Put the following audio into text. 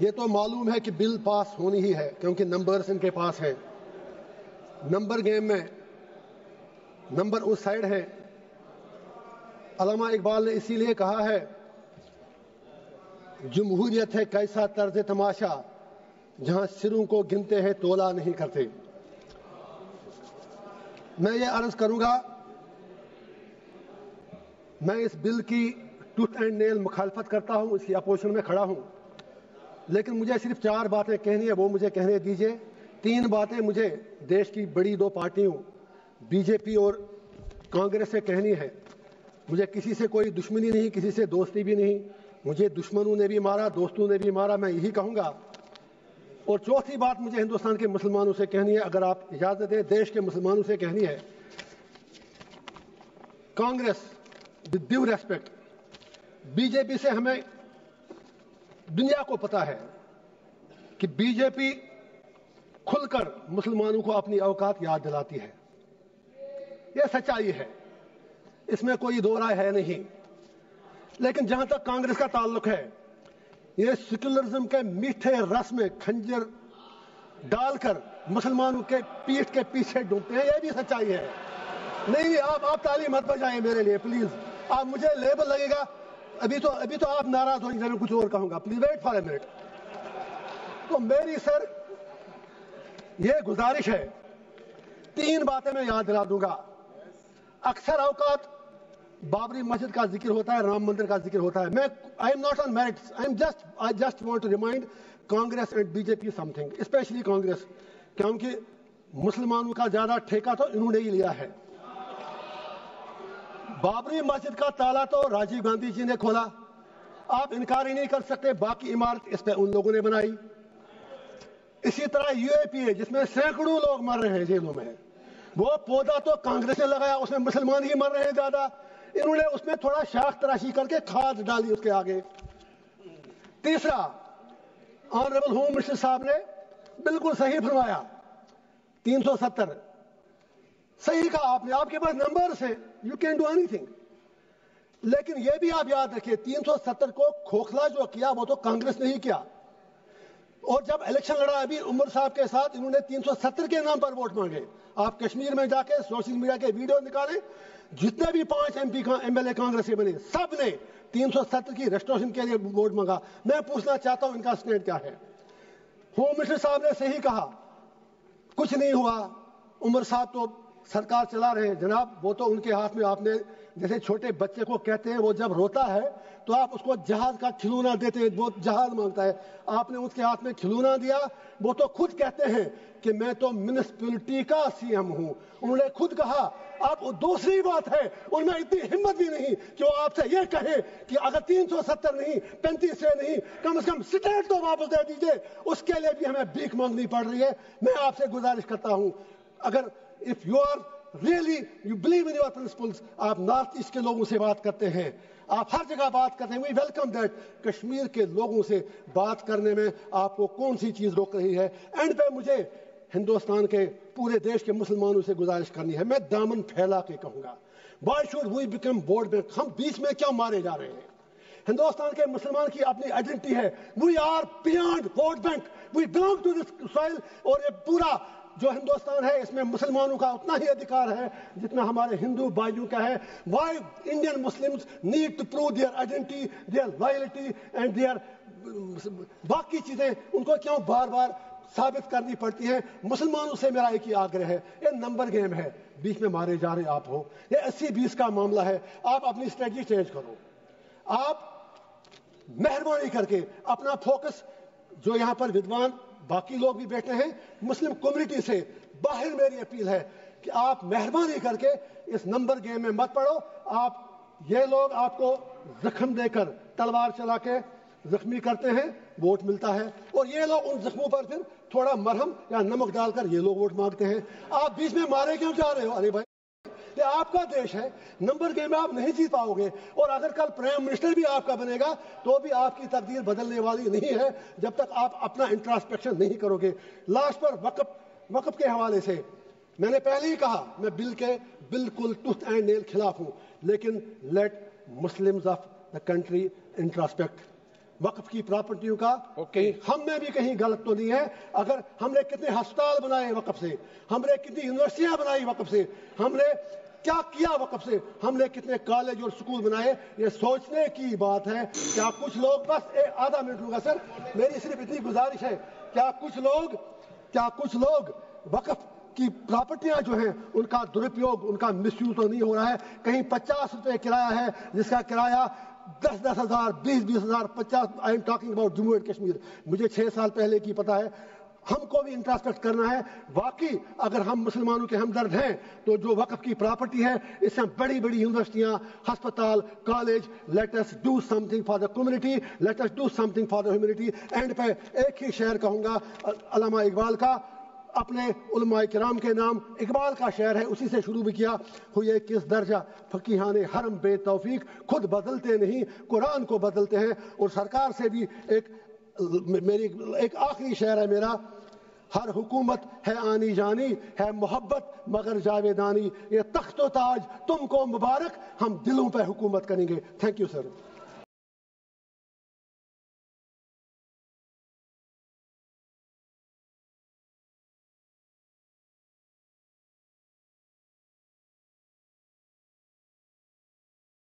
یہ تو معلوم ہے کہ بل پاس ہونی ہی ہے کیونکہ نمبرز ان کے پاس ہیں. نمبر گیم میں نمبر اس سائڈ ہے. علامہ اقبال نے اسی لیے کہا ہے جمہوریت ہے کیسا طرز تماشا جہاں سروں کو گنتے ہیں تولا نہیں کرتے. میں یہ عرض کروں گا میں اس بل کی ٹوتھ اینڈ نیل مخالفت کرتا ہوں, اس کی اپوزیشن میں کھڑا ہوں, لیکن مجھے صرف 4 باتیں کہنی ہے, وہ مجھے کہنے دیجئے. 3 باتیں مجھے دیش کی بڑی 2 پارٹیوں بی جے پی اور کانگریس سے کہنی ہے. مجھے کسی سے کوئی دشمنی نہیں, کسی سے دوستی بھی نہیں. مجھے دشمنوں نے بھی مارا, دوستوں نے بھی مارا, میں یہی کہوں گا. اور چوتھی بات مجھے ہندوستان کے مسلمانوں سے کہنی ہے, اگر آپ اجازت دیں دیش کے مسلمانوں سے کہنی ہے. Congress with due respect, B J P سے ہمیں دنیا کو پتا ہے کہ بی جے پی کھل کر مسلمانوں کو اپنی اوقات یاد دلاتی ہے. یہ سچائی ہے, اس میں کوئی دو رائے ہے نہیں. لیکن جہاں تک کانگریس کا تعلق ہے, یہ سیکولرزم کے میٹھے رس میں کھنجر ڈال کر مسلمانوں کے پیٹھ کے پیچھے ڈوبتے ہیں, یہ بھی سچائی ہے. نہیں آپ تالی مت بجائیں میرے لیے پلیز. آپ مجھے لیبل لگے گا, ابھی تو آپ ناراض ہوں گے, میں کچھ اور کہوں گا. Please wait for a minute. تو میری سر یہ گزارش ہے, 3 باتیں میں یاد دلا دوں گا. اکثر اوقات بابری مسجد کا ذکر ہوتا ہے, رام مندر کا ذکر ہوتا ہے. میں I am not on merits, I just want to remind Congress and B J P something, especially Congress, کیونکہ مسلمانوں کا زیادہ ٹھیکہ تو انہوں نے ہی لیا ہے. بابری مسجد کا تالا تو راجیو گاندھی جی نے کھولا, آپ انکار ہی نہیں کر سکتے. باقی عمارت اس پہ ان لوگوں نے بنائی. اسی طرح یو اے پی ہے جس میں سینکڑوں لوگ مر رہے ہیں جیلوں میں, وہ پودا تو کانگریس نے لگایا, اس میں مسلمان ہی مر رہے ہیں زیادہ. انہوں نے اس میں تھوڑا شاخ تراشی کر کے کھاد ڈالی اس کے آگے. تیسرا, آنریبل ہوم منسٹر صاحب نے بالکل صحیح فرمایا, 370 صحیح کہا آپ نے, آپ کے پاس نمبرز ہیں, you can do any thing. لیکن یہ بھی آپ یاد رکھیے 370 کو کھوکھلا جو کیا وہ تو کانگریس نے ہی کیا. اور جب الیکشن لڑا ابھی عمر صاحب کے ساتھ, انہوں نے 370 کے نام پر ووٹ مانگے. آپ کشمیر میں جا کے سوشل میڈیا کے ویڈیو نکالیں, جتنے بھی 5 ایم ایل اے کانگریس کے بنے سب نے 370 کی ریسٹوریشن کے لیے ووٹ مانگا. میں پوچھنا چاہتا ہوں ان کا اسٹینڈ کیا ہے. ہوم منسٹر صاحب نے صحیح کہا, کچھ نہیں ہوا, عمر صاحب تو سرکار چلا رہے ہیں. جناب وہ تو ان کے ہاتھ میں, آپ نے جیسے چھوٹے بچے کو کہتے ہیں وہ جب روتا ہے تو آپ اس کو جہاز کا کھلونا دیتے ہیں, وہ جہاز مانگتا ہے, آپ نے اس کے ہاتھ میں کھلونا دیا. وہ تو خود کہتے ہیں کہ میں تو میونسپلٹی کا سی ایم ہوں, انہوں نے خود کہا. اب دوسری بات ہے, ان میں اتنی ہمت بھی نہیں کہ وہ آپ سے یہ کہے کہ اگر 370 نہیں 35 سے نہیں, کم از کم اسٹیٹ تو واپس دے دیجیے. اس کے لیے بھی ہمیں بھیک مانگنی پڑ رہی ہے. میں آپ سے گزارش کرتا ہوں, اگر if you are really you believe in your principles, آپ نارتھ ایسٹ کے لوگوں سے بات کرتے ہیں, آپ ہر جگہ بات کرتے ہیں, we welcome that. کشمیر کے لوگوں سے بات کرنے میں آپ کو کون سی چیز روک رہی ہے؟ اینڈ پہ مجھے ہندوستان کے پورے دیش کے مسلمانوں سے گزارش کرنی ہے, میں دامن پھیلا کے کہوں گا, why should we become vote bank? ہم بیچ میں کیوں مارے جا رہے ہیں؟ ہندوستان کے مسلمان کی اپنی آئیڈینٹی ہے, we are beyond vote bank, we belong to this soil. اور یہ پورا جو ہندوستان ہے اس میں مسلمانوں کا اتنا ہی ادھیکار ہے جتنا ہمارے ہندو بھائیوں کا ہے. Why Indian Muslims need to prove their identity, their loyalty and their باقی چیزیں ان کو کیوں بار بار ثابت کرنی پڑتی ہیں؟ مسلمانوں سے میرا ایک ہی آگرہ ہے, یہ نمبر گیم ہے, بیچ میں مارے جا رہے آپ ہو. یہ 80-20 کا معاملہ ہے. آپ اپنی اسٹریٹجی چینج کرو. آپ مہربانی کر کے اپنا فوکس, جو یہاں پر ودوان باقی لوگ بھی بیٹھے ہیں مسلم کمیونٹی سے باہر, میری اپیل ہے کہ آپ مہربانی کر کے اس نمبر گیم میں مت پڑو. آپ یہ لوگ آپ کو زخم دے کر تلوار چلا کے زخمی کرتے ہیں, ووٹ ملتا ہے, اور یہ لوگ ان زخموں پر پھر تھوڑا مرہم یا نمک ڈال کر یہ لوگ ووٹ مانگتے ہیں. آپ بیچ میں مارے کیوں جا رہے ہو؟ ارے بھائی یہ آپ کا دیش ہے, نمبر گیم میں آپ نہیں جیت پاؤ گے. اور اگر کل پرائم منسٹر بھی آپ کا بنے گا تو بھی آپ کی تقدیر بدلنے والی نہیں ہے جب تک آپ اپنا انٹراسپیکشن نہیں کرو گے. لاسٹ پر وقف کے حوالے سے میں نے پہلے ہی کہا, میں بل کے بالکل ٹوتھ اینڈ نیل خلاف ہوں, لیکن let Muslims of the country introspect. وقف کی پراپرٹیوں کا ہم میں بھی کہیں غلط تو نہیں ہے. اگر ہم نے کتنے ہسپتال بنائے وقف سے, ہم نے کتنی یونیورسٹیاں بنائی وقف سے, ہم نے کیا کیا وقف سے, ہم نے کتنے کالج اور سکول بنائے, یہ سوچنے کی بات ہے. کیا کچھ لوگ, بس آدھا منٹ لوں گا سر, میری صرف اتنی گزارش ہے, کیا کچھ لوگ وقف کی پراپرٹیاں جو ہیں ان کا درپیوگ, ان کا مس یوز تو نہیں ہو رہا ہے؟ کہیں 50 روپے کرایہ ہے جس کا کرایہ 10,000 20,000 50. I am talking about Jammu and Kashmir. مجھے 6 سال پہلے کی پتہ ہے. ہم کو بھی انٹراسپیکٹ کرنا ہے. واقعی اگر ہم مسلمانوں کے ہمدرد ہیں تو جو وقف کی پراپرٹی ہے اس سے بڑی بڑی یونیورسٹیاں, ہسپتال, college, let us do something for the community, let us do something for the humanity. And پہ ایک ہی شعر کہوں گا علامہ اقبال کا, اپنے علماء کرام کے نام. اقبال کا شعر ہے, اسی سے شروع بھی کیا. ہوئے کس درجہ فقیہان حرم بے توفیق, خود بدلتے نہیں قرآن کو بدلتے ہیں. اور سرکار سے بھی ایک آخری شعر ہے میرا, ہر حکومت ہے آنی جانی, ہے محبت مگر جاویدانی, یہ تخت و تاج تم کو مبارک, ہم دلوں پہ حکومت کریں گے. Thank you sir.